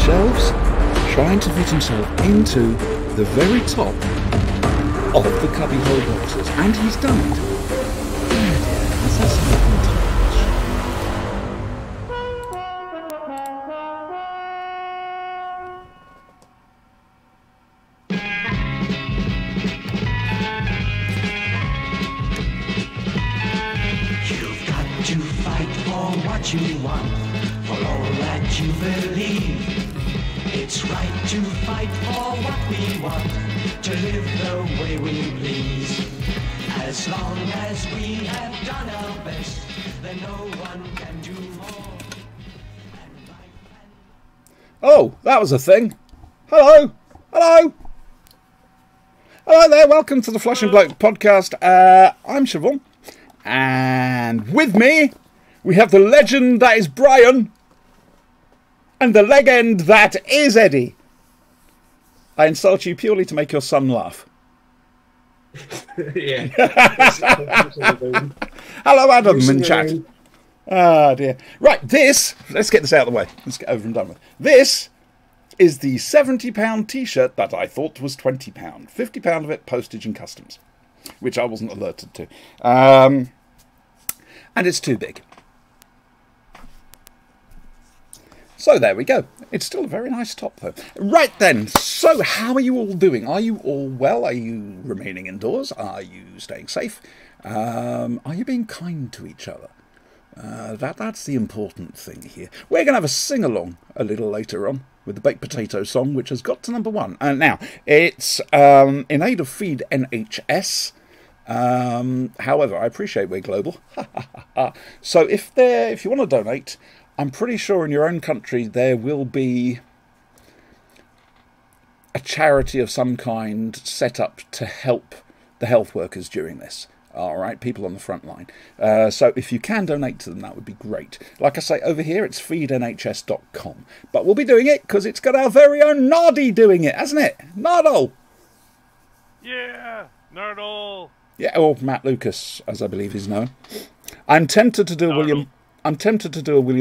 shelves, trying to fit himself into the very top of the cubbyhole boxes, and he's done it. Oh dear, is that something to You've got to fight for what you want, for all that you believe. It's right to fight for what we want, to live the way we please. As long as we have done our best, then no one can do more. Oh, that was a thing. Hello. Hello. Hello there. Welcome to the Flesh and Bloke podcast. I'm Siobhan. And with me, we have the legend that is Brian. And the legend that is Eddie. I insult you purely to make your son laugh. Yeah. Hello, Adam, in chat. Ah, dear. Right, let's get this out of the way. Let's get over and done with. This is the £70 t-shirt that I thought was £20. £50 of it, postage and customs, which I wasn't alerted to. And it's too big. So there we go. It's still a very nice top, though. Right then, so how are you all doing? Are you all well? Are you remaining indoors? Are you staying safe? Are you being kind to each other? That's the important thing here. We're going to have a sing-along a little later on with the Baked Potato song, which has got to number 1. And now, it's in aid of Feed NHS. However, I appreciate we're global. So if you want to donate, I'm pretty sure in your own country there will be a charity of some kind set up to help the health workers during this. All right, people on the front line. So if you can donate to them, that would be great. Like I say, over here it's feednhs.com. But we'll be doing it because it's got our very own Nardy doing it, hasn't it? Nardole! Yeah, Nardole! Yeah, or Matt Lucas, as I believe he's known. I'm tempted to do a William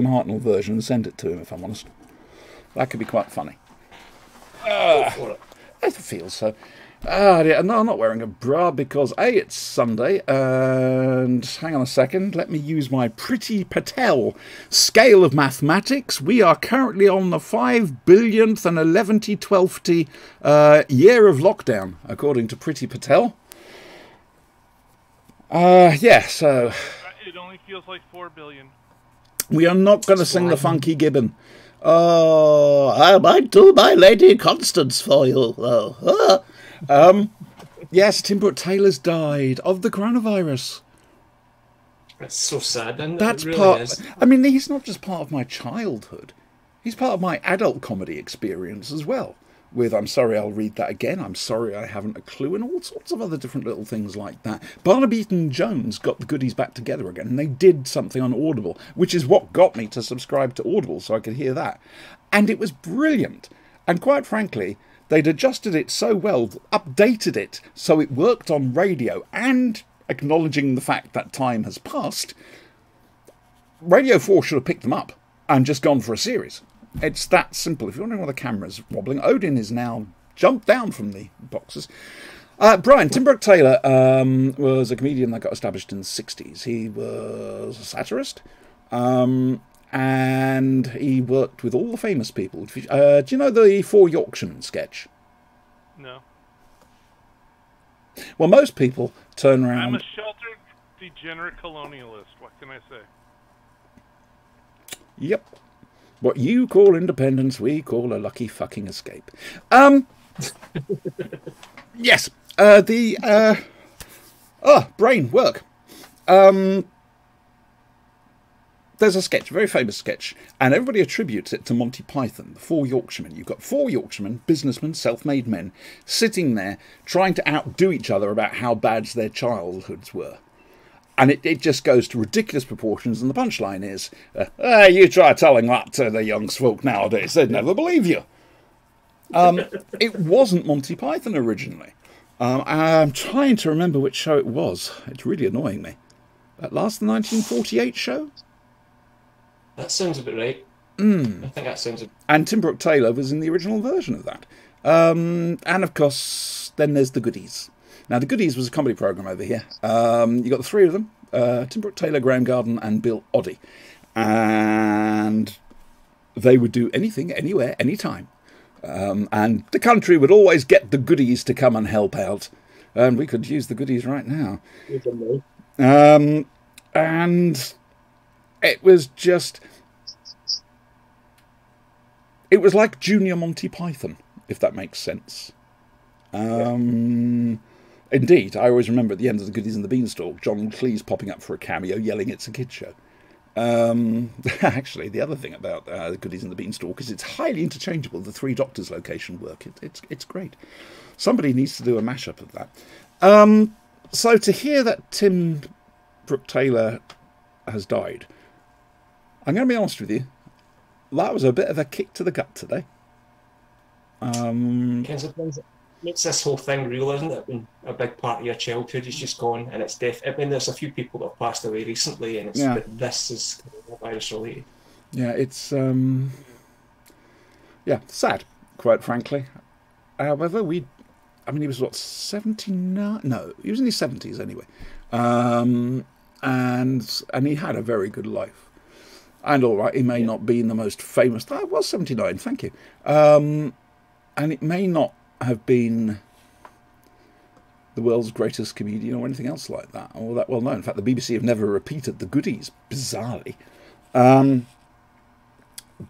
Hartnell version and send it to him, if I'm honest. That could be quite funny. I feel so. Yeah, no, I'm not wearing a bra because A, it's Sunday, and hang on a second, let me use my Pretty Patel scale of mathematics. We are currently on the 5 billionth and 11/12th year of lockdown, according to Pretty Patel. Yeah, so... It only feels like 4 billion. We are not going to sing the Funky Gibbon. Oh, I might do my Lady Constance for you, though. Yes, Tim Brooke Taylor's died of the coronavirus. That's so sad, and That's it really part. is. I mean, he's not just part of my childhood; he's part of my adult comedy experience as well. With I'm sorry, I'll read that again. I'm sorry, I haven't a clue, and all sorts of other different little things like that. Barnaby Eaton Jones got the goodies back together again, and they did something on Audible, which is what got me to subscribe to Audible so I could hear that, and it was brilliant. And quite frankly, they'd adjusted it so well, updated it so it worked on radio, and acknowledging the fact that time has passed, Radio 4 should have picked them up and just gone for a series. It's that simple. If you're wondering why the camera's wobbling, Odin is now jumped down from the boxes. Brian, Tim Brooke Taylor was a comedian that got established in the 60s. He was a satirist. And he worked with all the famous people. Do you know the Four Yorkshiremen sketch? No. Well, most people turn around... I'm a sheltered, degenerate colonialist. What can I say? Yep. What you call independence, we call a lucky fucking escape. Yes. Brain work. There's a sketch, a very famous sketch, and everybody attributes it to Monty Python, the Four Yorkshiremen. You've got 4 Yorkshiremen, businessmen, self-made men, sitting there trying to outdo each other about how bad their childhoods were. And it just goes to ridiculous proportions, and the punchline is, you try telling that to the young folk nowadays, they'd never believe you. It wasn't Monty Python originally. I'm trying to remember which show it was. It's really annoying me. That last 1948 show? That sounds about right. I think that sounds. And Tim Brooke Taylor was in the original version of that. And of course, then there's The Goodies. Now, The Goodies was a comedy programme over here. You got the three of them, Tim Brooke Taylor, Graham Garden and Bill Oddie. And they would do anything, anywhere, anytime. And the country would always get the Goodies to come and help out. And we could use the Goodies right now. And it was just... It was like Junior Monty Python, if that makes sense. Indeed, I always remember at the end of The Goodies and the Beanstalk, John Cleese popping up for a cameo, yelling, "It's a kid show." Actually, the other thing about The Goodies and the Beanstalk is it's highly interchangeable. The Three Doctors location work. It's great. Somebody needs to do a mashup of that. So to hear that Tim Brooke Taylor has died, I'm going to be honest with you, that was a bit of a kick to the gut today. Makes this whole thing real, isn't it? When a big part of your childhood is just gone, and it's death. I mean, there's a few people that have passed away recently, and this is virus related. Yeah, it's sad, quite frankly. However, he was what, 79? No, he was in his 70s anyway, and he had a very good life. And all right, he may not be the most famous. I was 79, thank you. And it may not have been the world's greatest comedian or anything else like that, or that well known. In fact, the BBC have never repeated The Goodies, bizarrely.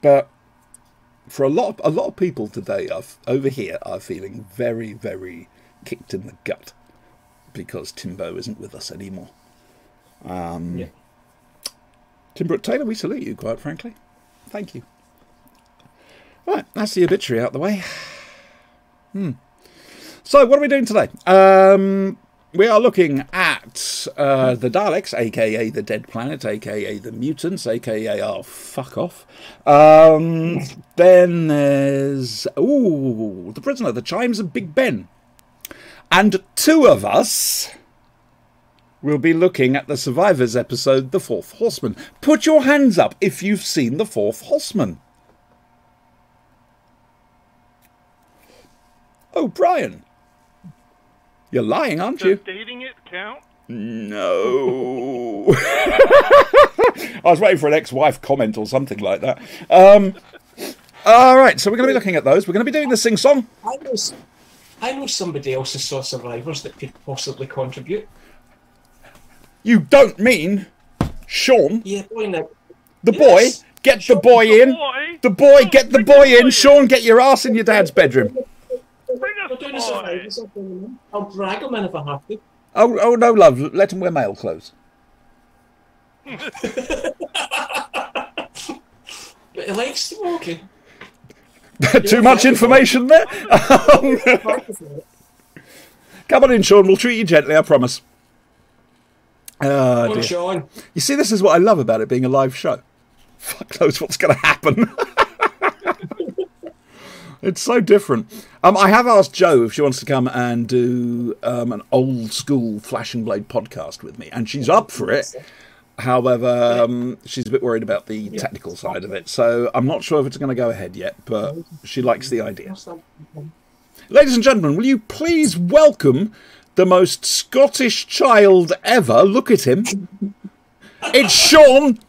But for a lot of people today, over here, are feeling very, very kicked in the gut because Timbo isn't with us anymore. Tim Brooke Taylor, we salute you, quite frankly. Thank you. Right, that's the obituary out the way. So, what are we doing today? We are looking at the Daleks, a.k.a. the Dead Planet, a.k.a. the Mutants, a.k.a. our fuck off. Then there's, the Prisoner, the Chimes of Big Ben. And two of us... we'll be looking at the Survivors episode, The Fourth Horseman. Put your hands up if you've seen The Fourth Horseman. Oh, Brian. You're lying, aren't you? Does dating it count? No. I was waiting for an ex-wife comment or something like that. All right, so we're going to be looking at those. We're going to be doing the sing-song. I know somebody else who saw Survivors that could possibly contribute. You don't mean Sean? Yeah, boy, Nick. The boy? Get the boy in. The boy, get the boy in. Sean, get your ass in your dad's bedroom. We're doing a Survivors. I'll drag him in if I have to. Oh no, love. Let him wear male clothes. But he likes smoking. Too much information there? Come on in, Sean. We'll treat you gently, I promise. Oh, dear. Sean. You see, this is what I love about it being a live show. Fuck knows what's going to happen. It's so different. I have asked Jo if she wants to come and do an old school Flash and Blade podcast with me, and she's up for it. However, she's a bit worried about the technical side of it, so I'm not sure if it's going to go ahead yet, but she likes the idea. Ladies and gentlemen, will you please welcome the most Scottish child ever? Look at him. It's Sean.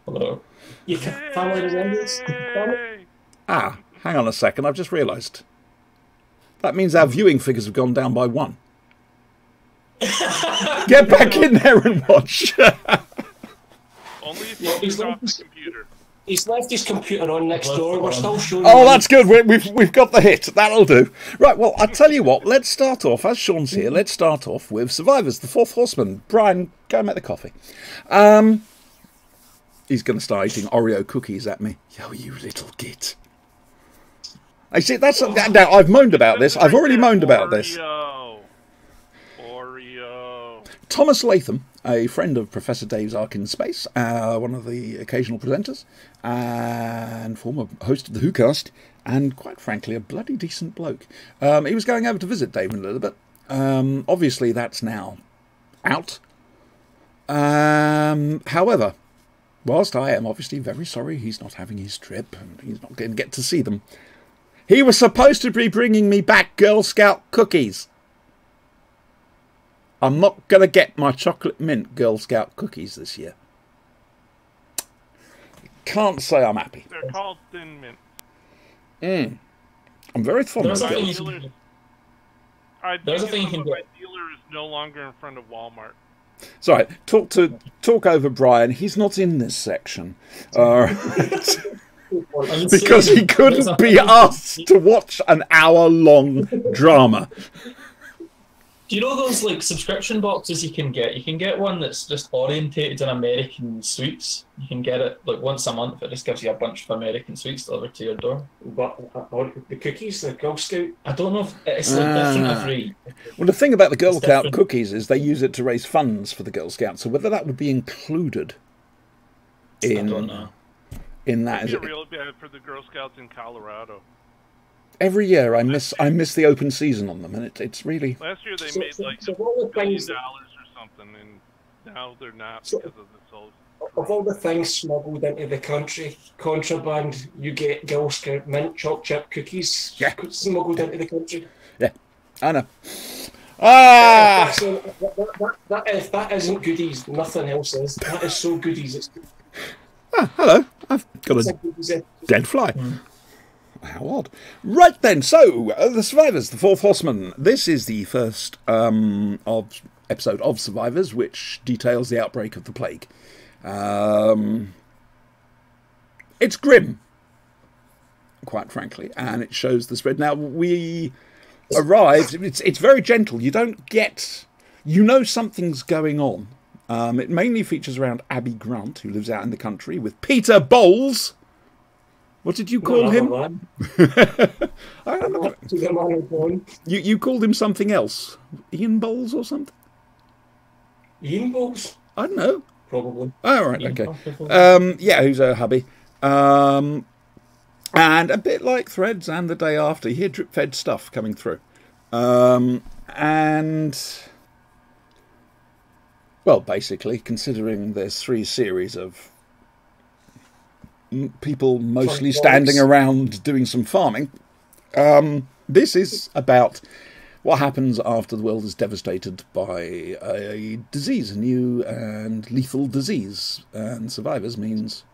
Hello. You can family resemblance. Ah, hang on a second. I've just realised. That means our viewing figures have gone down by 1. Get back in there and watch. Only if you turn off the computer. He's left his computer on next door. We're still showing. Oh, that's good. We've got the hit. That'll do. Right. Well, I'll tell you what. Let's start off, as Sean's here. Let's start off with Survivors, the Fourth Horseman. Brian, go and make the coffee. He's going to start eating Oreo cookies at me. Yo, you little git. I see. Now I've moaned about this. I've already moaned about this. Oreo. Thomas Latham, a friend of Professor Dave's Ark in Space, one of the occasional presenters, and former host of the WhoCast, and quite frankly, a bloody decent bloke. He was going over to visit Dave in a little bit. Obviously, that's now out. However, whilst I am obviously very sorry he's not having his trip and he's not going to get to see them, he was supposed to be bringing me back Girl Scout cookies. I'm not going to get my chocolate mint Girl Scout cookies this year. Can't say I'm happy. They're called Thin Mint. I'm very fond of There's a Girl thing Scouts. you can- I There's a thing you think can my get. dealer is no longer in front of Walmart. Sorry, talk over Brian. He's not in this section. I would Because say he couldn't be asked to watch an hour-long drama. Do you know those like subscription boxes you can get? You can get one that's just orientated in American sweets. You can get it like once a month. It just gives you a bunch of American sweets delivered to your door. But the cookies, the Girl Scout. I don't know if it's like different every. Well, the thing about the Girl It's Scout different. cookies is they use it to raise funds for the Girl Scouts. So whether that would be included I don't know. in that It'd is be real bad for the Girl Scouts in Colorado. every year I miss the open season on them, and it's really Last year they So- made like so $1 what were billion things- or something, and now they're not So- because of this whole. Of all the things smuggled into the country, contraband, you get Girl Scout mint choc chip cookies smuggled into the country. I know. Ah, So that isn't goodies. Nothing else is. That is so goodies. It's hello. I've got it's a like goodies. dead fly. How odd. Right then, so the Survivors, the Fourth Horseman. This is the first episode of Survivors, which details the outbreak of the plague. It's grim, quite frankly, and it shows the spread. Now, we arrived, it's very gentle. You don't get, you know something's going on. It mainly features around Abby Grant, who lives out in the country, with Peter Bowles. What did you call him? I don't know. To the man of God. You called him something else. Ian Bowles or something? Ian Bowles? I don't know. Probably. Oh, right, Ian okay. Bowles. Yeah, who's a hubby. And a bit like Threads and the day after, you hear drip-fed stuff coming through. And, well, basically, considering there's 3 series of people mostly standing around doing some farming, this is about what happens after the world is devastated by a disease, a new and lethal disease. And Survivors means,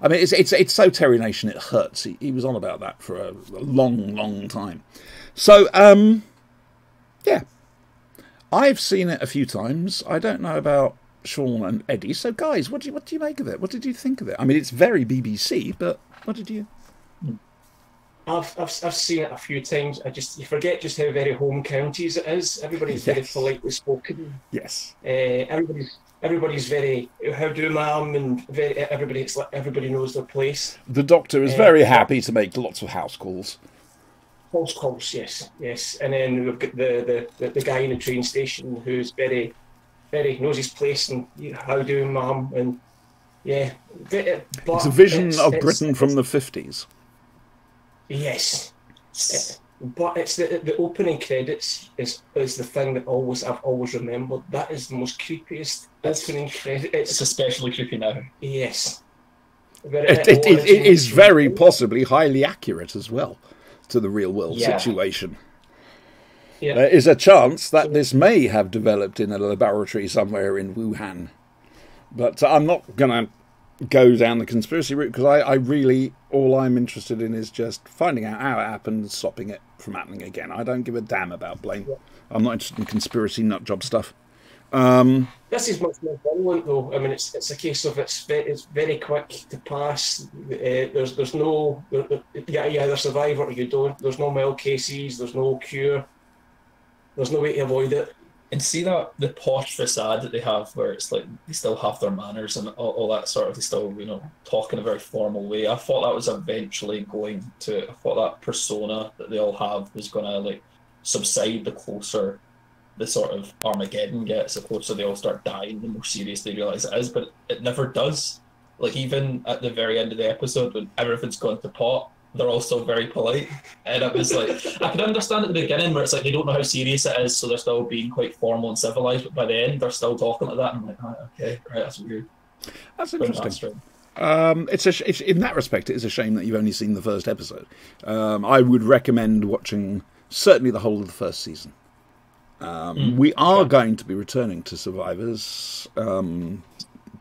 I mean, it's so Terry Nation it hurts. He was on about that for a long time. So, yeah, I've seen it a few times. I don't know about Sean and Eddie. So, guys, what do you make of it? What did you think of it? I mean, it's very BBC, but what did you? I've seen it a few times. You forget just how very home counties it is. Everybody's very Yes. politely spoken. Yes. Everybody's very how do ma'am and everybody knows their place. The Doctor is very happy to make lots of house calls. House calls, yes. And then we've got the guy in the train station who's very knows his place and how do ma'am and yeah. It's a vision of Britain from the 50s. Yes. But it's the opening credits is the thing that I've always remembered. That is the most creepiest opening credit. It's especially creepy now. Yes. It is very possibly highly accurate as well to the real world situation. Yeah. There is a chance that this may have developed in a laboratory somewhere in Wuhan. But I'm not going to go down the conspiracy route because I really, all I'm interested in is just finding out how it happened and stopping it from happening again. I don't give a damn about blame. I'm not interested in conspiracy nut job stuff. This is much more violent, though. I mean, it's a case of it's very quick to pass. There's no you either survive or you don't. There's no mild cases. There's no cure. There's no way to avoid it. And see that the posh facade that they have, where it's like they still have their manners and all that sort of, they still talk in a very formal way. I thought that was eventually going to. I thought that persona that they all have was going to like subside the closer the sort of Armageddon gets, the closer they all start dying, the more serious they realise it is, but it never does. Like, even at the very end of the episode, when everything's gone to pot, they're all still very polite. And it was like, I could understand at the beginning where it's like they don't know how serious it is, so they're still being quite formal and civilised, but by the end, they're still talking like that. I'm like, okay, right, that's weird. That's interesting. It's in that respect, it is a shame that you've only seen the first episode. I would recommend watching certainly the whole of the first season. We are going to be returning to Survivors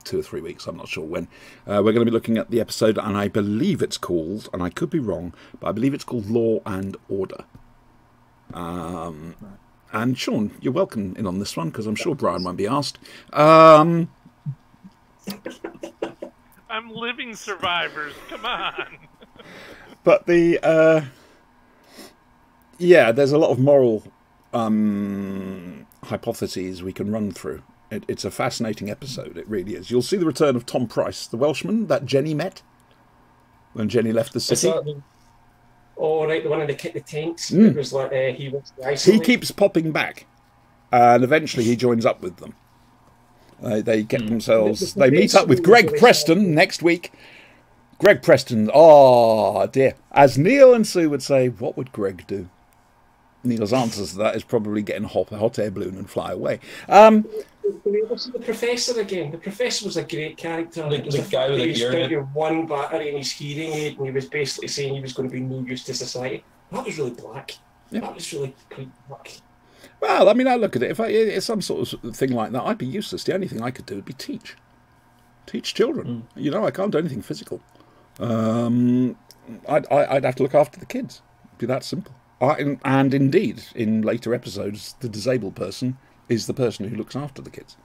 2 or 3 weeks, I'm not sure when. We're going to be looking at the episode, and I believe it's called, and I could be wrong, but I believe it's called Law and Order. And Sean, you're welcome in on this one, because I'm sure Brian won't be asked. I'm living Survivors, come on. But there's a lot of moral hypotheses we can run through. It's a fascinating episode, it really is. You'll see the return of Tom Price, the Welshman that Jenny met when Jenny left the city. Oh, right, the one in the tents. It was like he was isolated. He keeps popping back, and eventually he joins up with them. They get themselves... They meet up with Greg Preston next week. Greg Preston, oh dear. As Neil and Sue would say, what would Greg do? Neil's answer to that is probably get in a hot air balloon and fly away. Can we ever see the Professor again? The Professor was a great character. The guy with the hearing. He was one battery in his hearing aid, and he was basically saying he was going to be no use to society. That was really black. Yeah. That was really quite black. Well, I mean, I look at it. If it's some sort of thing like that, I'd be useless. The only thing I could do would be teach children. You know, I can't do anything physical. I'd have to look after the kids. It'd be that simple. And indeed, in later episodes, the disabled person is the person who looks after the kids.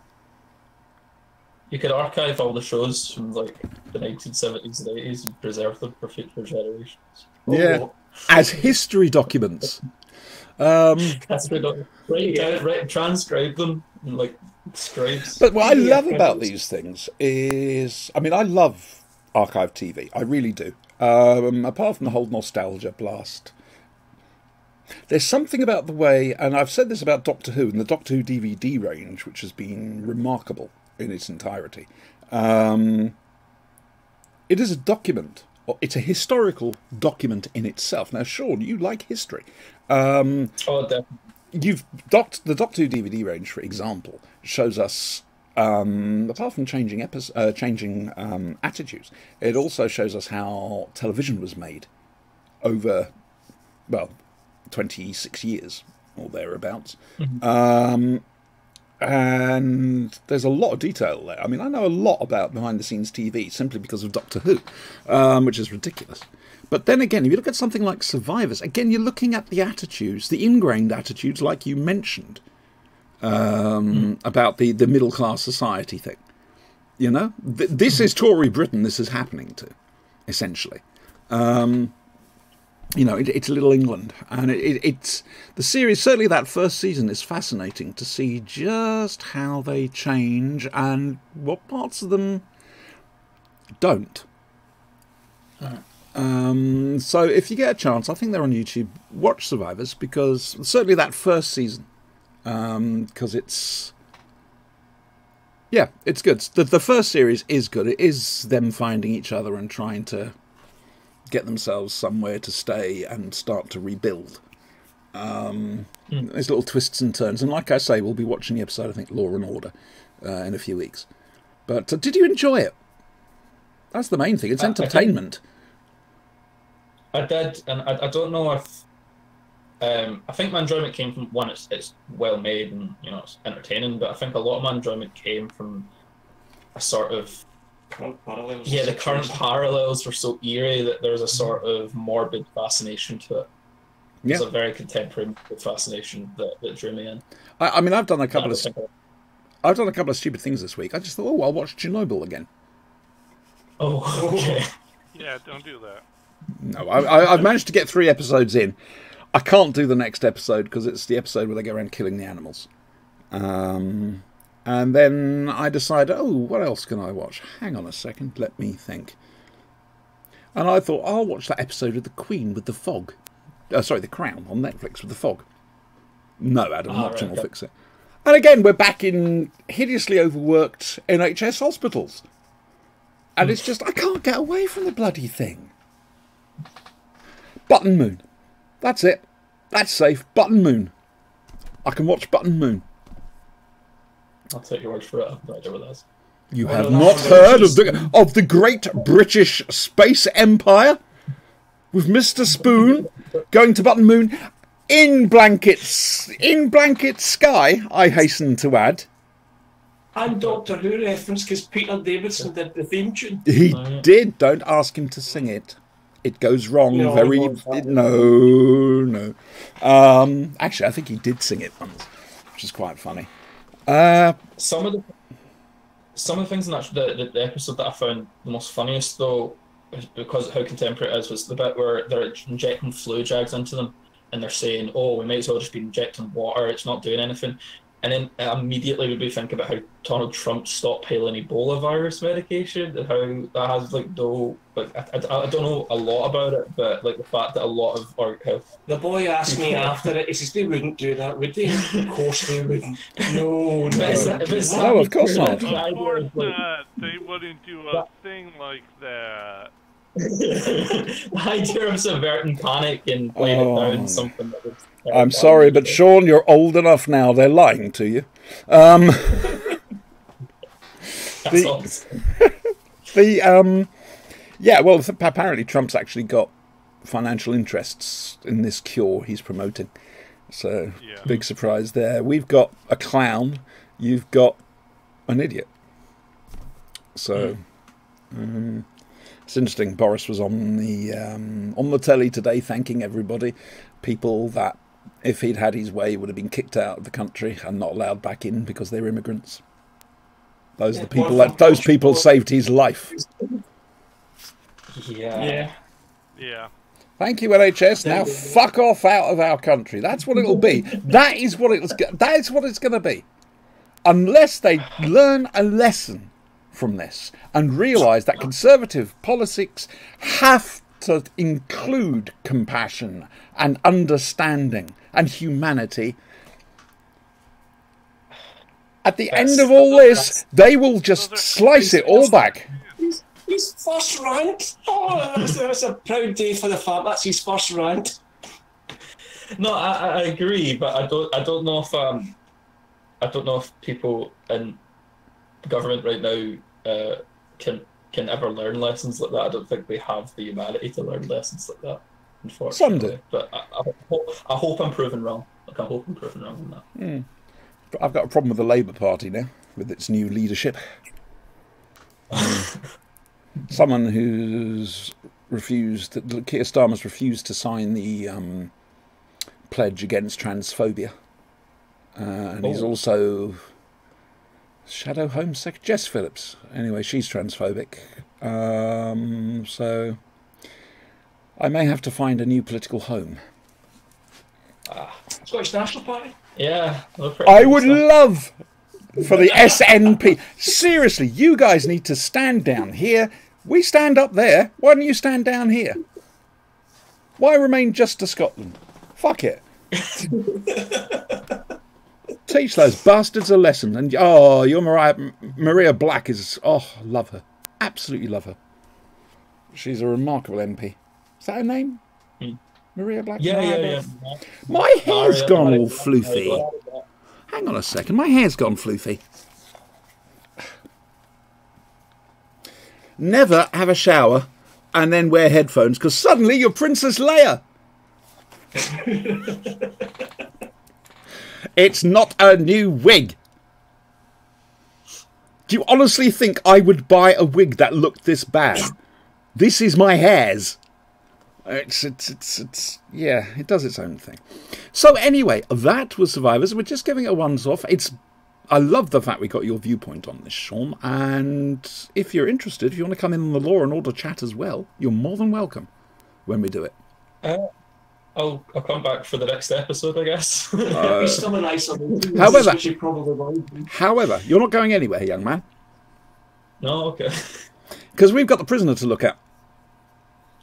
You could archive all the shows from like the 1970s and 80s and preserve them for future generations. Yeah, as history documents. Transcribe them in like scribes. But what I love about these things is, I mean, I love archive TV. I really do. Apart from the whole nostalgia blast. There's something about the way, and I've said this about Doctor Who and the Doctor Who DVD range, which has been remarkable in its entirety. It is a document. It's a historical document in itself. Now, Sean, you like history. Definitely. The Doctor Who DVD range, for example, shows us, apart from changing attitudes, it also shows us how television was made over, 26 years or thereabouts. And there's a lot of detail there. I mean, I know a lot about behind-the-scenes TV simply because of Doctor Who, which is ridiculous. But then again, if you look at something like Survivors, again, you're looking at the attitudes, the ingrained attitudes, like you mentioned, about the middle-class society thing. You know? This is Tory Britain this is happening to, essentially. You know, it's Little England, and it's the series. Certainly, that first season is fascinating to see just how they change and what parts of them don't. So, if you get a chance, I think they're on YouTube. Watch Survivors, because certainly that first season, because it's good. The first series is good. It is them finding each other and trying to get themselves somewhere to stay and start to rebuild. There's little twists and turns, and like I say, we'll be watching the episode, I think, Law and Order, in a few weeks. But did you enjoy it? That's the main thing. It's entertainment. I did, and I don't know if I think my enjoyment came from one. It's well made and it's entertaining, but I think a lot of my enjoyment came from a sort of current parallels. Yeah, the current parallels were so eerie that there's a sort of morbid fascination to it. There's a very contemporary fascination that drew me in. I mean, I've done a couple of stupid things this week. I just thought, I'll watch Chernobyl again. Oh, okay. Yeah, don't do that. No, I've managed to get 3 episodes in. I can't do the next episode because it's the episode where they go around killing the animals. And then I decided, what else can I watch? Hang on a second, let me think. And I thought, I'll watch that episode of The Queen with the fog. The Crown on Netflix with the fog. No, Adam Watson will fix it. And again, we're back in hideously overworked NHS hospitals. And it's just, I can't get away from the bloody thing. Button Moon. That's it. That's safe. Button Moon. I can watch Button Moon. I'll take your word for it. I have no idea what that is. You have not heard of the great British space empire? With Mr. Spoon going to Button Moon in blankets sky, I hasten to add. And Doctor Who reference, because Peter Davidson did the theme tune. He did. Don't ask him to sing it. It goes wrong No, no. Actually, I think he did sing it once, which is quite funny. Some of the things in the episode that I found the most funniest, though, because of how contemporary it is, was the bit where they're injecting flu jags into them, and they're saying, "Oh, we might as well just be injecting water. It's not doing anything." And then immediately we'd be thinking about how Donald Trump stockpiling Ebola virus medication and how that has no. I don't know a lot about it, but the fact that a lot of our health. The boy asked me after it. He says they wouldn't do that, would they? Of course they wouldn't. No, no, of course not. Of course not. They wouldn't do a thing like that. The idea of subverting panic and playing it down something that was. I'm sorry, but Sean, you're old enough now. They're lying to you. Apparently Trump's actually got financial interests in this cure he's promoting. So, big surprise there. We've got a clown. You've got an idiot. So, it's interesting. Boris was on the telly today thanking everybody. People that, if he'd had his way, would have been kicked out of the country and not allowed back in because they're immigrants. Those people saved his life. Yeah. Thank you, NHS. Now fuck off out of our country. That's what it'll be. That is what it's going to be. Unless they learn a lesson from this and realise that conservative politics have to include compassion and understanding and humanity. At the end of all this, they will just slice it all back. His first rant. Oh, that's a proud day for the fam. That's his first rant. No, I agree, but I don't know if people in government right now can ever learn lessons like that. I don't think they have the humanity to learn lessons like that, unfortunately. Some do. But I hope I'm proven wrong. I hope I'm proven wrong on that. But I've got a problem with the Labour Party now, with its new leadership. Someone who's refused, Keir Starmer's refused to sign the pledge against transphobia. And he's also shadow Home Secretary, Jess Phillips. Anyway, she's transphobic. So I may have to find a new political home. Scottish National Party? Yeah. I would love for the SNP. Seriously, you guys need to stand down here. We stand up there. Why don't you stand down here? Why remain just to Scotland? Fuck it. Teach those bastards a lesson. And your Maria Black is, love her. Absolutely love her. She's a remarkable MP. Is that her name? Maria Black? Yeah. My hair's gone all floofy. Hang on a second. My hair's gone floofy. Never have a shower and then wear headphones because suddenly you're Princess Leia. It's not a new wig. Do you honestly think I would buy a wig that looked this bad? This is my hairs. It's it does its own thing. So anyway, that was Survivors. We're just giving it a once off. I love the fact we got your viewpoint on this, Sean. And if you're interested, if you want to come in on the Law and Order chat as well, you're more than welcome when we do it. I'll come back for the next episode, I guess. It's still a nice one. However, you're not going anywhere, young man. No, okay. Because we've got the prisoner to look at.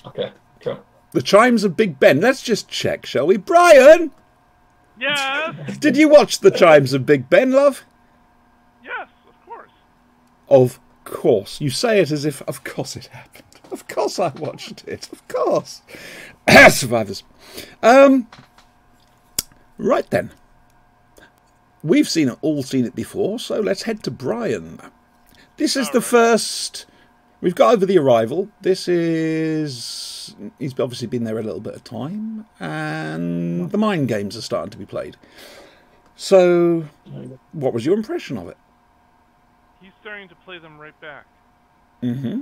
Okay, cool. The Chimes of Big Ben. Let's just check, shall we? Brian! Yes? Did you watch the Chimes of Big Ben, love? Yes, of course. Of course. You say it as if, of course it happened. Of course I watched it. Of course. Survivors. Right then. We've all seen it before, so let's head to Brian. This is All the right. first. We've got over the arrival. This is. He's obviously been there a little bit of time, and the mind games are starting to be played. So, what was your impression of it? He's starting to play them right back. Mm-hmm.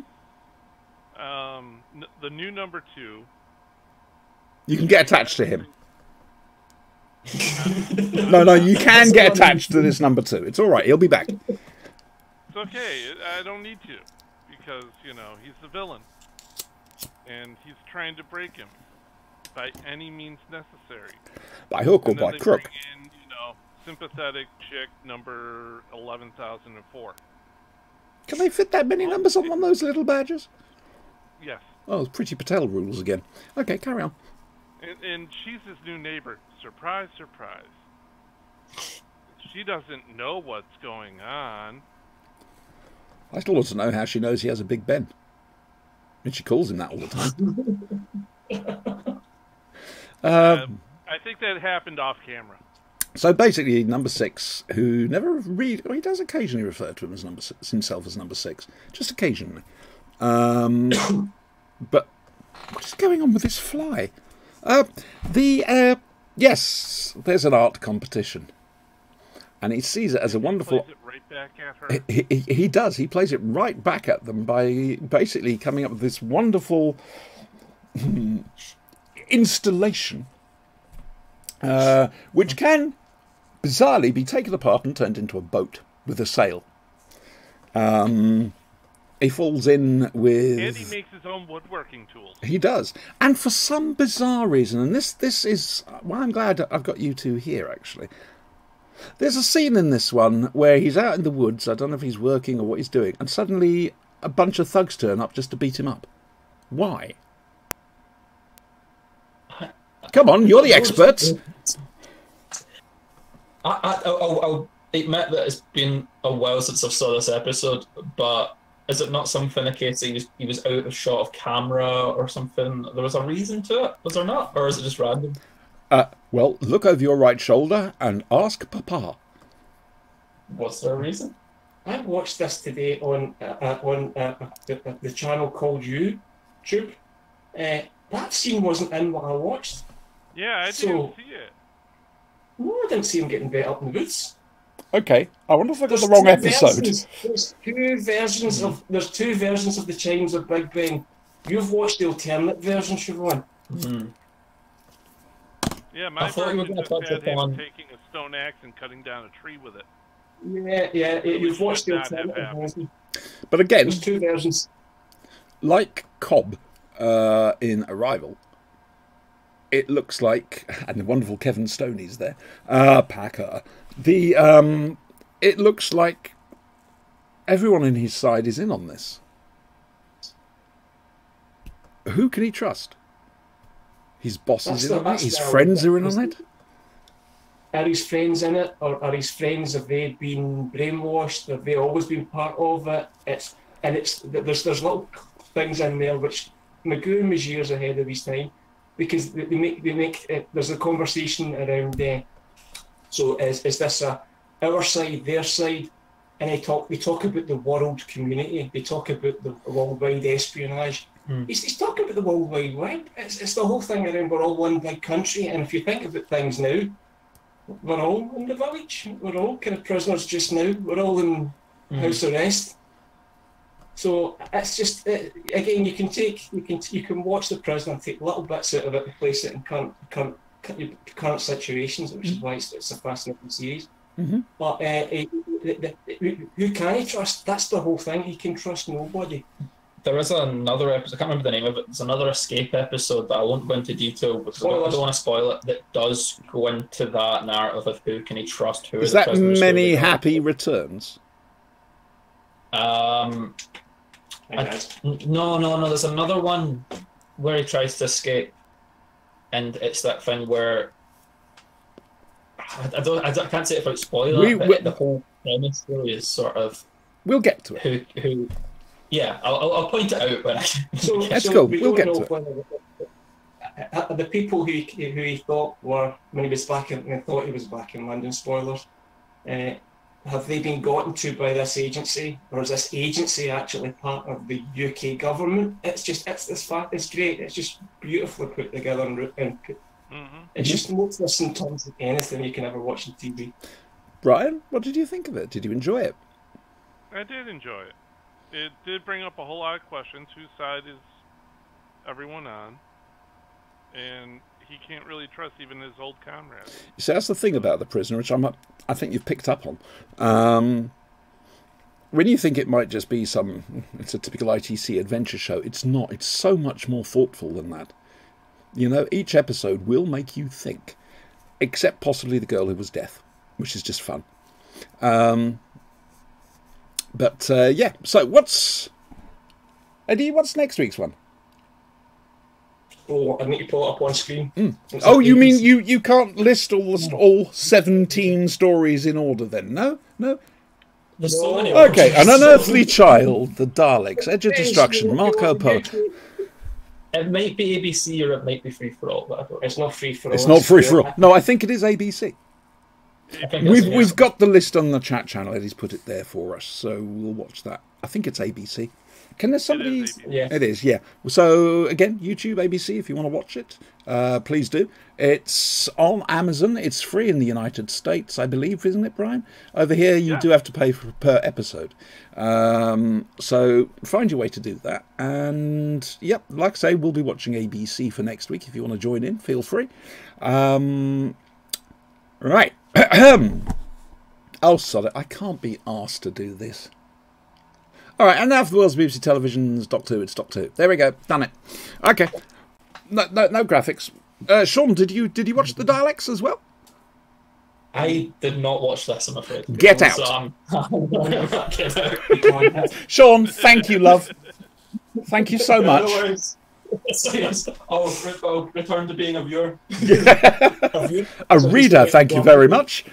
The new number 2. You can get attached to him. No, you can get attached to this number 2. It's all right. He'll be back. It's okay. I don't need to, because he's the villain, and he's trying to break him by any means necessary. By hook or And then by they crook. bring in, sympathetic chick number 11,004. Can they fit that many numbers on one of those little badges? Yes, Oh, it's Pretty Patel rules again. Okay, carry on. and she's his new neighbor. Surprise, surprise. She doesn't know what's going on. I still want to know how she knows he has a Big Ben. And she calls him that all the time. I think that happened off camera. So basically, number 6, who never he does occasionally refer to him as himself as number 6, just occasionally. But what is going on with this fly? Yes, there's an art competition, and he sees it as a wonderful. Plays it right back at her. He does. He plays it right back at them by basically coming up with this wonderful installation, which can bizarrely be taken apart and turned into a boat with a sail. He falls in with... And he makes his own woodworking tools. He does. And for some bizarre reason, and this is... Well, I'm glad I've got you two here, actually. There's a scene in this one where he's out in the woods, I don't know if he's working or what he's doing, and suddenly a bunch of thugs turn up just to beat him up. Why? Come on, you're the experts. I'll admit that it's been a while since I've saw this episode, but is it not something a case that he was out of shot of camera or something? There was a reason to it, was there not? Or is it just random? Well, look over your right shoulder and ask Papa. Was there a reason? I watched this today on the channel called YouTube. That scene wasn't in what I watched. Yeah, I So- didn't see it. No, I didn't see him getting beat up in the woods. Okay, I wonder if I got There's the wrong two episode. There's two versions of the Chimes of Big Ben. You've watched the alternate version, Siobhan. Yeah, I my thought you were version gonna just touch had him upon- taking a stone axe and cutting down a tree with it. Yeah, you've watched the should not have alternative happened. version. But again, There's two versions. like Cobb in Arrival, it looks like, and the wonderful Kevin Stoney's there, Packer. It looks like everyone in his side is in on this. Who can he trust? His bosses in on it? His friends are in on it? Are his friends in it, or are his friends, have they been brainwashed? Have they always been part of it? There's little things in there which Magoon was years ahead of his time, because they make there's a conversation around so is this our side, their side, and they talk about the world community, they talk about the worldwide espionage. He's talking about the World Wide Web. It's the whole thing around we're all one big country, and if you think about things now, we're all in the village. We're all kind of prisoners just now. We're all in house arrest. So it's just again, you can watch The Prisoner and take little bits out of it and place it in current situations, which is why it's a fascinating series. But who can he trust? That's the whole thing. He can trust nobody. There is another episode, I can't remember the name of it, there's another escape episode that I won't go into detail because I don't want to spoil it, that does go into that narrative of who can he trust, who Is are the that prisoners, Many Happy Returns? No, there's another one where he tries to escape, and it's that thing where I can't say it without spoiling it, but the whole premise really is sort of We'll get to it. who yeah, I'll point it out when I Let's go. We'll get to it. The people who he thought were, when he thought he was back in London, spoilers, have they been gotten to by this agency, or is this agency actually part of the UK government? It's great. It's just beautifully put together it just makes this in terms of anything you can ever watch on TV. Brian, what did you think of it? Did you enjoy it? I did enjoy it. It did bring up a whole lot of questions. Whose side is everyone on? And he can't really trust even his old comrades. You see, that's the thing about The Prisoner, which I think you've picked up on. When you think it might just be it's a typical ITC adventure show, it's not. It's so much more thoughtful than that. You know, each episode will make you think, except possibly The Girl Who Was Death, which is just fun. Yeah, so Eddie, what's next week's one? Oh, I need to pull it up on screen. Oh, you mean you can't list all 17 stories in order then? No? There's so many. Okay, An Unearthly Child, The Daleks, Edge of Destruction, Marco Polo. It might be ABC or it might be Free for All, but I don't know. It's not Free for All. It's not Free for All. No, I think it is ABC. We've We've got the list on the chat channel. Eddie's put it there for us, so we'll watch that. I think it's ABC. Can there somebody? It is ABC. Yeah. It is, yeah. So again, YouTube, ABC, if you want to watch it, please do. It's on Amazon. It's free in the United States, I believe, isn't it, Brian? Over here, you do have to pay per episode. So find your way to do that. And yep, like I say, we'll be watching ABC for next week. If you want to join in, feel free. Right. Oh, sod it. I can't be asked to do this. All right, and now for the world's BBC Television's Doctor Who. It's Doctor Who. There we go. Done it. Okay. No graphics. Sean, did you watch the Daleks as well? I did not watch this, I'm afraid. Get out. Sean, thank you, love. Thank you so much. I'll return to being a viewer. A reader, thank you very much.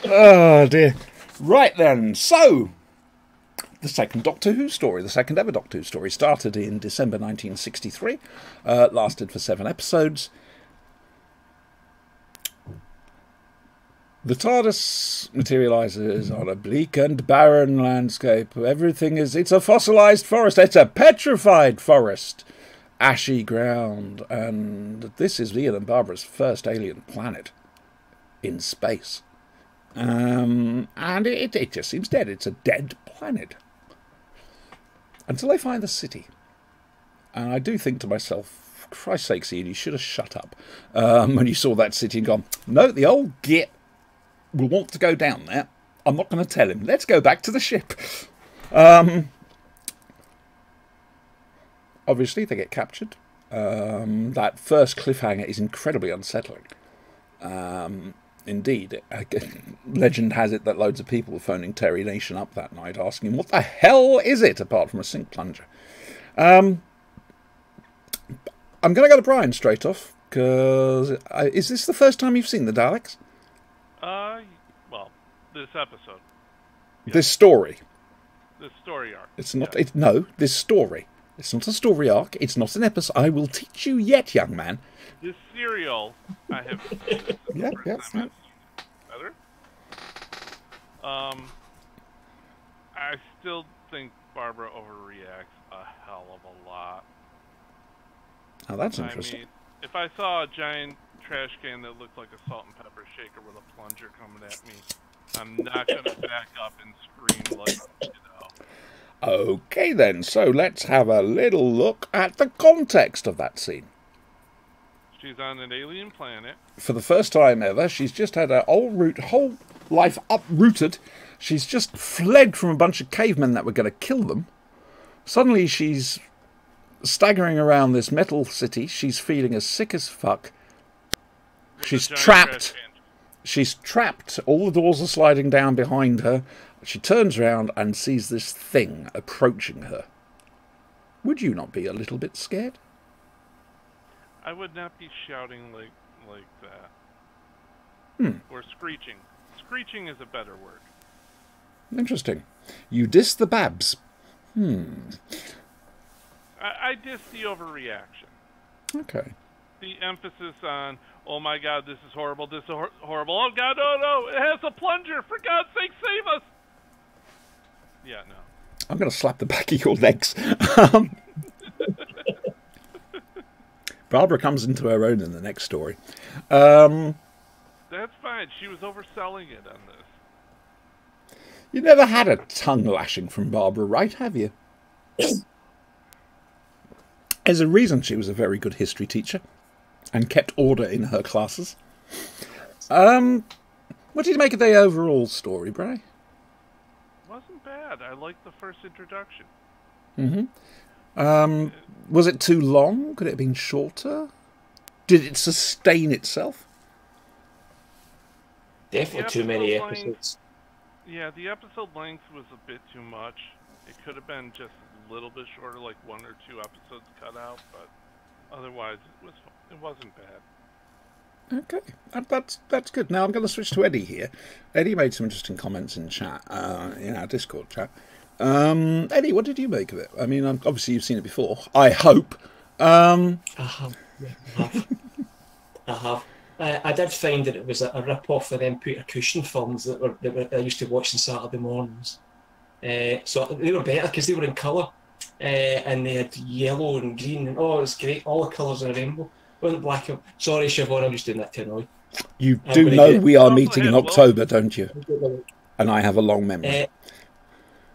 Oh, dear. Right then, so the second Doctor Who story, the second ever Doctor Who story, started in December 1963, lasted for 7 episodes. The TARDIS materialises on a bleak and barren landscape. It's a fossilised forest, it's a petrified forest, ashy ground, and this is Ian and Barbara's first alien planet in space. And it just seems dead. It's a dead planet. Until they find the city. And I do think to myself, for Christ's sake, Ian, you should have shut up when you saw that city and gone, no, the old git will want to go down there. I'm not going to tell him. Let's go back to the ship. Obviously, they get captured. That first cliffhanger is incredibly unsettling. Indeed, legend has it that loads of people were phoning Terry Nation up that night asking, what the hell is it, apart from a sink plunger? I'm going to go to Brian straight off, because is this the first time you've seen the Daleks? Well, this episode. This story. This story arc. It's not. No, this story. It's not a story arc. It's not an episode. I will teach you yet, young man. This serial, I have. Yeah. Better. I still think Barbara overreacts a hell of a lot. Oh, that's interesting. I mean, if I saw a giant trash can that looked like a salt and pepper shaker with a plunger coming at me, I'm not going to back up and scream like, Okay then, so let's have a little look at the context of that scene. She's on an alien planet. For the first time ever, she's just had her whole life uprooted. She's just fled from a bunch of cavemen that were going to kill them. Suddenly she's staggering around this metal city. She's feeling as sick as fuck. She's trapped. She's trapped. All the doors are sliding down behind her. She turns around and sees this thing approaching her. Would you not be a little bit scared? I would not be shouting like that. Or screeching. Screeching is a better word. Interesting. You diss the Babs. I diss the overreaction. Okay. the emphasis on, oh my God, this is horrible, this is horrible. Oh God, no, it has a plunger. For God's sake, save us. Yeah, no. I'm going to slap the back of your legs. Barbara comes into her own in the next story. That's fine. She was overselling it on this. You never had a tongue lashing from Barbara Wright, have you? There's a reason she was a very good history teacher and kept order in her classes. What did you make of the overall story, Bray? Wasn't bad. I liked the first introduction. Was it too long? Could it have been shorter? Did it sustain itself? Definitely too many episodes. Yeah, the episode length was a bit too much. It could have been just a little bit shorter, like 1 or 2 episodes cut out, but otherwise it wasn't bad. Okay, that's good. Now I'm going to switch to Eddie here. Eddie made some interesting comments in chat, in our Discord chat. Eddie, what did you make of it? I mean, obviously you've seen it before. I hope. I have. I have. I did find that it was a rip-off of them Peter Cushing films that I used to watch on Saturday mornings. So they were better because they were in colour, and they had yellow and green, and it was great. All the colours in a rainbow. It wasn't black and... Sorry, Siobhan, I'm just doing that to annoy. You do know we are meeting in October, don't you? And I have a long memory.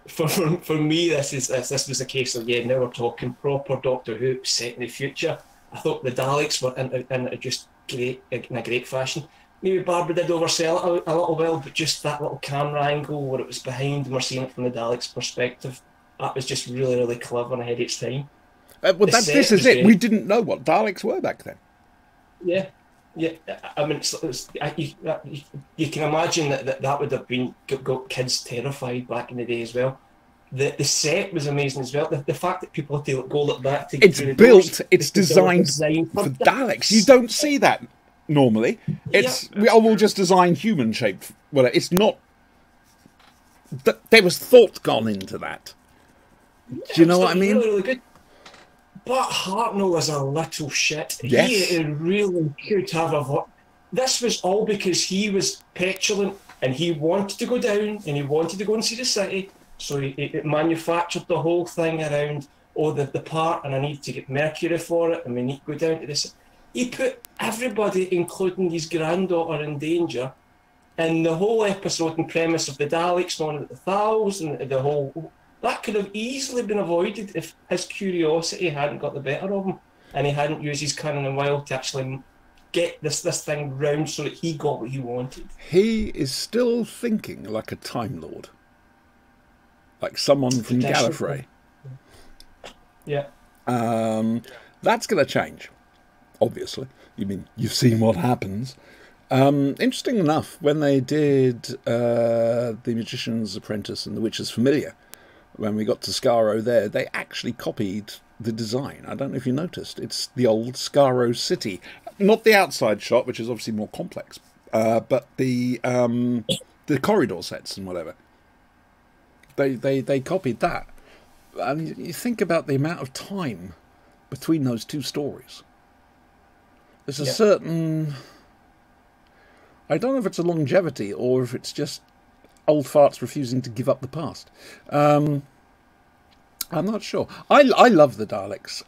For me, this was a case of, now we're talking proper Doctor Who set in the future. I thought the Daleks were in just great, in a great fashion. Maybe Barbara did oversell it a little bit, but just that little camera angle where it was behind and we're seeing it from the Daleks' perspective, that was just really, really clever and ahead of its time. This is it. We didn't know what Daleks were back then. Yeah. I mean, you can imagine that would have got kids terrified back in the day as well. The set was amazing as well. The fact that people had to go look back to... It's built, it's designed for Daleks. You don't see that normally. We'll just design human-shaped. Well, it's not... There was thought gone into that. Do you know what I mean? Really, really good. But Hartnell is a little shit. Yes. He really could have this was all because he was petulant and he wanted to go down and he wanted to go and see the city. So he manufactured the whole thing around, the part, and I need to get Mercury for it, and we need to go down to this. He put everybody, including his granddaughter, in danger. And the whole episode and premise of the Daleks knowing about the Thals and the whole... That could have easily been avoided if his curiosity hadn't got the better of him and he hadn't used his cunning and wile to actually get this thing round so that he got what he wanted. He is still thinking like a Time Lord. Like someone from Gallifrey. Yeah. That's going to change, obviously. You've seen what happens. Interesting enough, when they did The Magician's Apprentice and The Witcher's Familiar, when we got to Skaro there, they actually copied the design. I don't know if you noticed. It's the old Skaro city. Not the outside shot, which is obviously more complex, but the corridor sets and whatever. They copied that. And you think about the amount of time between those two stories. There's a certain... I don't know if it's a longevity or if it's just old farts refusing to give up the past. I'm not sure. I love the Daleks.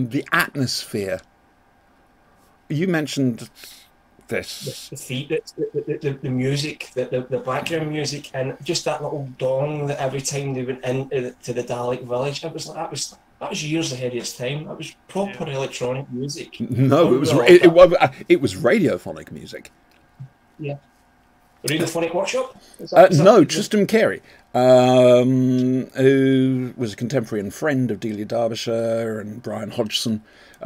The atmosphere. You mentioned this. The music, the background music, and just that little dong that every time they went into the Dalek village, that was years ahead of its time. That was proper electronic music. No, it was radiophonic music. Yeah. Radiophonic Workshop? No, Tristram Carey, who was a contemporary and friend of Delia Derbyshire and Brian Hodgson.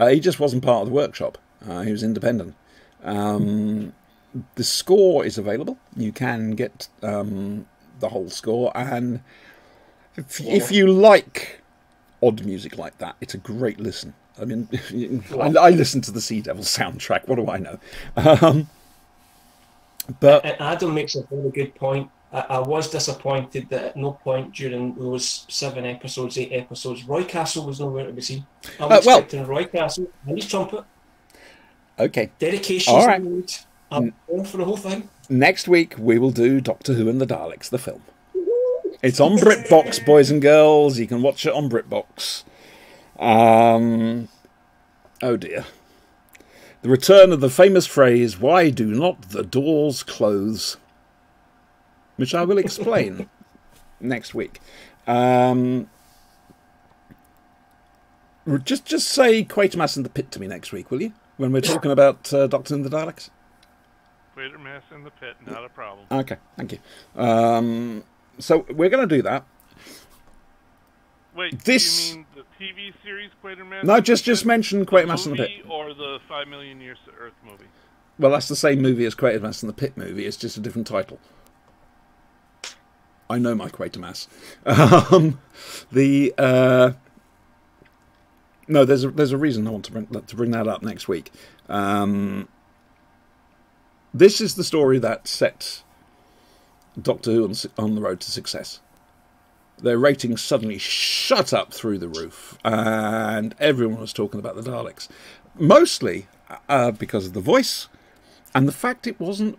He just wasn't part of the workshop. He was independent. The score is available. You can get the whole score, and if you like odd music like that, it's a great listen. I mean, I listen to the Sea Devil soundtrack. What do I know? But and Adam makes a very good point. I was disappointed that at no point during those 8 episodes, Roy Castle was nowhere to be seen. I was expecting Roy Castle and his trumpet. Okay. Dedication. All right. I'm going for the whole thing. Next week, we will do Doctor Who and the Daleks, the film. It's on BritBox, boys and girls. You can watch it on BritBox. Oh dear. The return of the famous phrase, "Why do not the doors close?" which I will explain next week. Just say Quatermass in the Pit to me next week, will you? When we're talking about Doctor and the Daleks. Quatermass in the Pit, not a problem. Okay, thank you. So we're going to do that. Wait, this... do you mean the TV series Quatermass? No, just mention Quatermass in the Pit. Or the 5 Million Years to Earth movie? Well, that's the same movie as Quatermass in the Pit movie. It's just a different title. I know my Quatermass. No, there's a reason I want to bring that up next week. This is the story that set Doctor Who on the road to success. Their ratings suddenly shot up through the roof, and everyone was talking about the Daleks. Mostly because of the voice and the fact it wasn't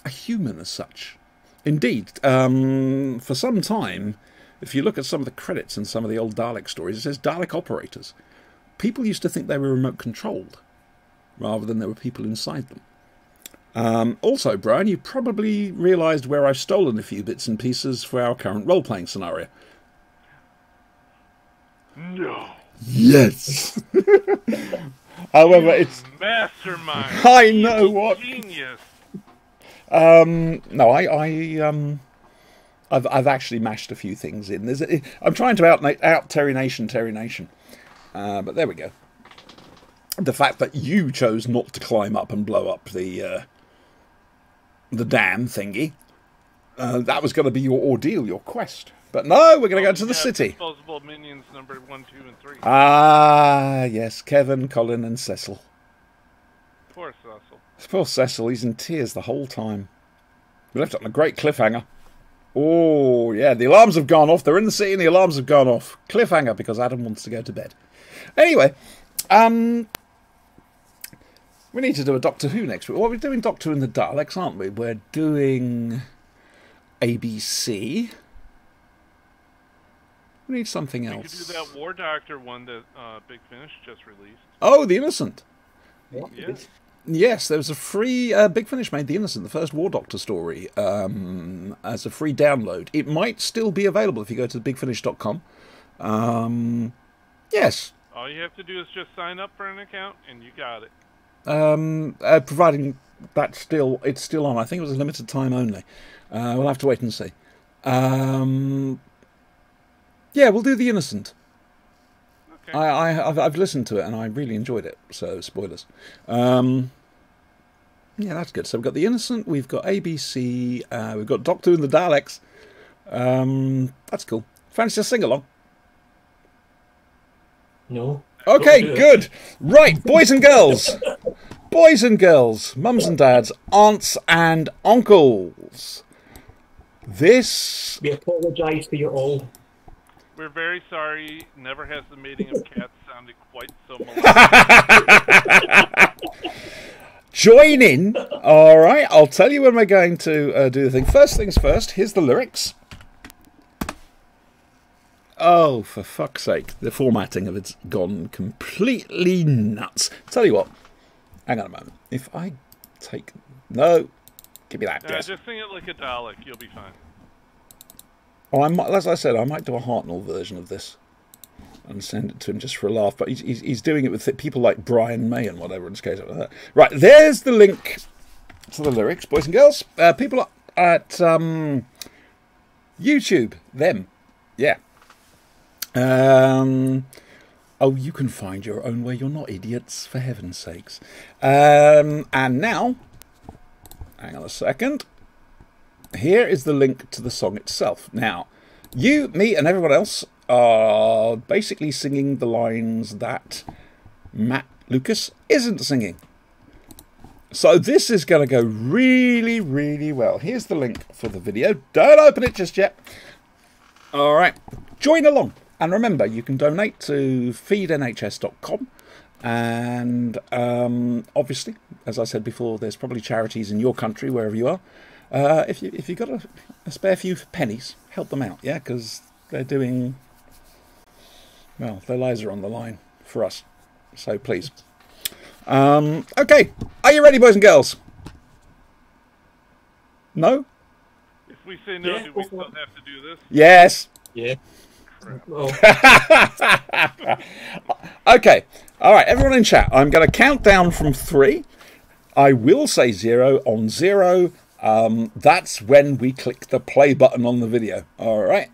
a human as such. Indeed, for some time, if you look at some of the credits in some of the old Dalek stories, it says Dalek operators. People used to think they were remote controlled rather than there were people inside them. Also, Brian, you probably realised where I've stolen a few bits and pieces for our current role-playing scenario. No. Yes. However, it's mastermind. I know what. Genius. No, I've actually mashed a few things in. I'm trying to out Terry Nation, but there we go. The fact that you chose not to climb up and blow up the dam thingy, that was going to be your ordeal, your quest. But no, we're going to go to the city. Disposable minions number 1, 2, and 3. Ah, yes, Kevin, Colin, and Cecil. Poor Cecil. Poor Cecil, he's in tears the whole time. We left it on a great cliffhanger. Oh, yeah, the alarms have gone off. They're in the city and the alarms have gone off. Cliffhanger because Adam wants to go to bed. Anyway, we need to do a Doctor Who next week. Well, we're doing Doctor Who and the Daleks, aren't we? We're doing ABC. We need something else. We could do that War Doctor one that Big Finish just released. Oh, The Innocent. Yeah. Yes, there was a free... Big Finish made The Innocent, the first War Doctor story, as a free download. It might still be available if you go to bigfinish.com. Yes. All you have to do is just sign up for an account, and you got it. Providing it's still on. I think it was a limited time only. We'll have to wait and see. Yeah, we'll do The Innocent. Okay. I've listened to it and I really enjoyed it. So spoilers. Yeah, that's good. So we've got The Innocent. We've got ABC. We've got Doctor Who and the Daleks. That's cool. Fancy a sing along? No. Okay, good. Right, boys and girls. Boys and girls, mums and dads, aunts and uncles. This... We apologise to you all. We're very sorry. Never has the mating of cats sounded quite so melodic. Join in. All right, I'll tell you when we're going to do the thing. First things first, here's the lyrics. Oh, for fuck's sake. The formatting of it's gone completely nuts. Tell you what. Hang on a moment. If I take... No. Give me that. Yes. Just sing it like a Dalek. You'll be fine. Oh, as I said, I might do a Hartnell version of this and send it to him just for a laugh. But he's doing it with people like Brian May and whatever. In this case, like that. Right, there's the link to the lyrics, boys and girls. People at YouTube, them, yeah. Oh, you can find your own way. You're not idiots, for heaven's sakes. And now, hang on a second. Here is the link to the song itself. Now, you, me, and everyone else are basically singing the lines that Matt Lucas isn't singing. So this is going to go really, really well. Here's the link for the video. Don't open it just yet. All right. Join along. And remember, you can donate to feednhs.com. And obviously, as I said before, there's probably charities in your country, wherever you are. If you've got a spare few pennies, help them out, yeah, because they're doing, well, their lives are on the line for us. So please. Okay, are you ready, boys and girls? No? If we say no, do we still have to do this? Yes. Yeah. Oh. Okay. All right, everyone in chat. I'm going to count down from 3. I will say 0. On 0, that's when we click the play button on the video. All right.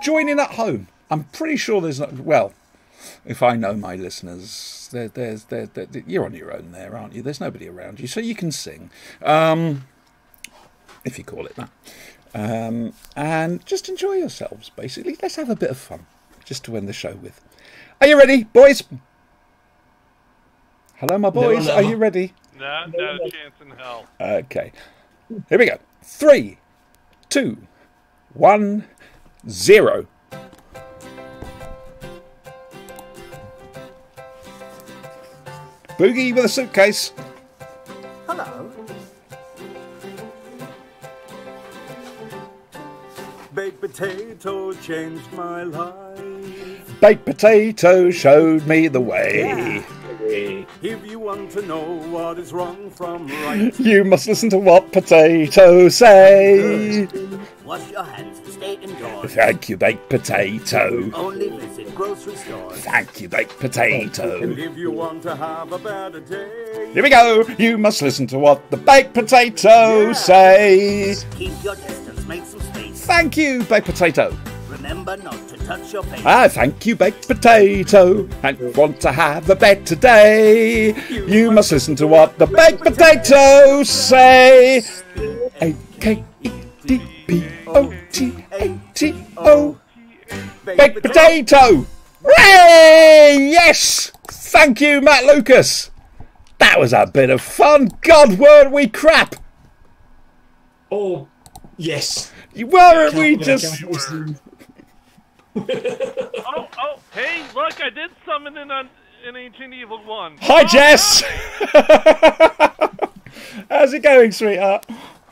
Join in at home. I'm pretty sure there's not. Well, if I know my listeners, you're on your own there, aren't you? There's nobody around you, so you can sing, if you call it that. And just enjoy yourselves, basically. Let's have a bit of fun, just to end the show with. Are you ready, boys? Hello, my boys. No. Are you ready? Not a chance in hell. Okay. Here we go. 3, 2, 1, 0. Boogie with a suitcase. Hello. Baked potato changed my life. Baked potato showed me the way. If you want to know what is wrong from right, You must listen to what potatoes say. wash your hands and stay indoors. Thank you, baked potato. Only visit grocery stores. Thank you, baked potato. And if you want to have a better day, Here we go. You must listen to what the baked potatoes say. keep your distance, make some space. Thank you, baked potato. Remember not to touch your face. Ah, thank you, baked potato. And want to have a better day. You must listen to what the baked potatoes say. A-K-E-D-P-O-T-A-T-O. Baked potato. Hooray! Yes! Thank you, Matt Lucas. That was a bit of fun. God, weren't we crap? Oh, yes. Weren't we just... Oh, hey, look, I did summon an Ancient Evil 1. Hi, Jess! How's it going, sweetheart?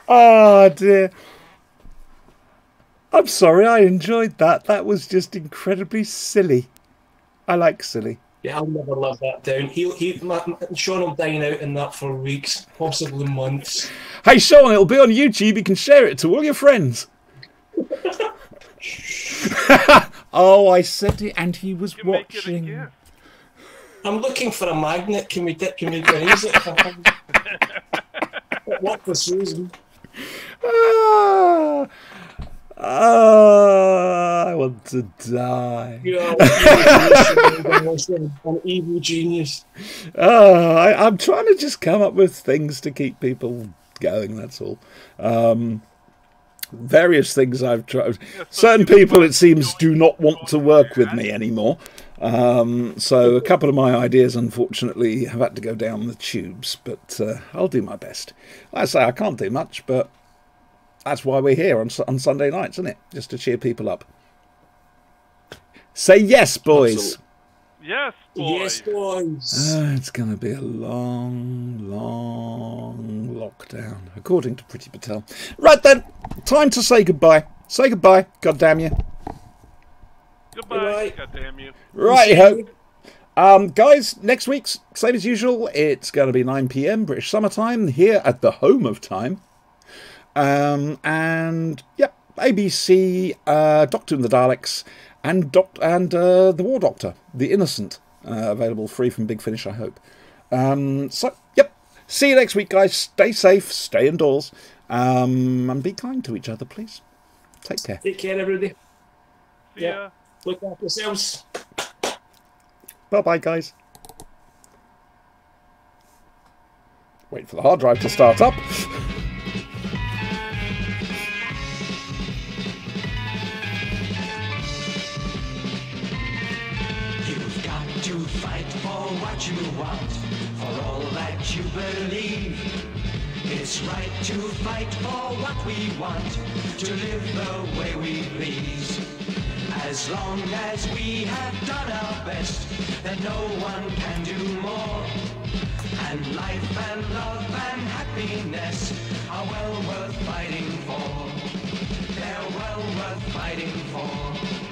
Oh, dear. I'm sorry, I enjoyed that. That was just incredibly silly. I like silly. Yeah, I'll never live that down. Sean will dine out in that for weeks, possibly months. Hey, Sean, it'll be on YouTube. You can share it to all your friends. Oh, I said it, and he was You can make it a watching. gift. I'm looking for a magnet. Can we raise it? What for Susan? I want to die. You're an evil genius. I'm trying to just come up with things to keep people going, that's all. Various things I've tried. Certain people, it seems, do not want to work with me anymore. So a couple of my ideas, unfortunately, have had to go down the tubes, but I'll do my best. Like I say, I can't do much, but that's why we're here on Sunday nights, isn't it? Just to cheer people up. Say yes, boys. Absolutely. Yes, boys. Yes, boys. It's going to be a long, long lockdown, according to Pretty Patel. Right then, time to say goodbye. Say goodbye, God damn you. Goodbye. Goodbye. God damn you. Righty-ho. Guys, next week's, same as usual, it's going to be 9 PM British summertime here at the home of time. And, yep, ABC, Doctor and the Daleks, and the War Doctor, the Innocent, available free from Big Finish, I hope. So, yep, see you next week, guys. Stay safe, stay indoors, and be kind to each other, please. Take care. Take care, everybody. See ya. Look after yourselves. Bye-bye, guys. Wait for the hard drive to start up. You've got to fight for what you want, for all that you believe. It's right to fight for what we want, to live the way we please. As long as we have done our best, then no one can do more. And life and love and happiness are well worth fighting for. They're well worth fighting for.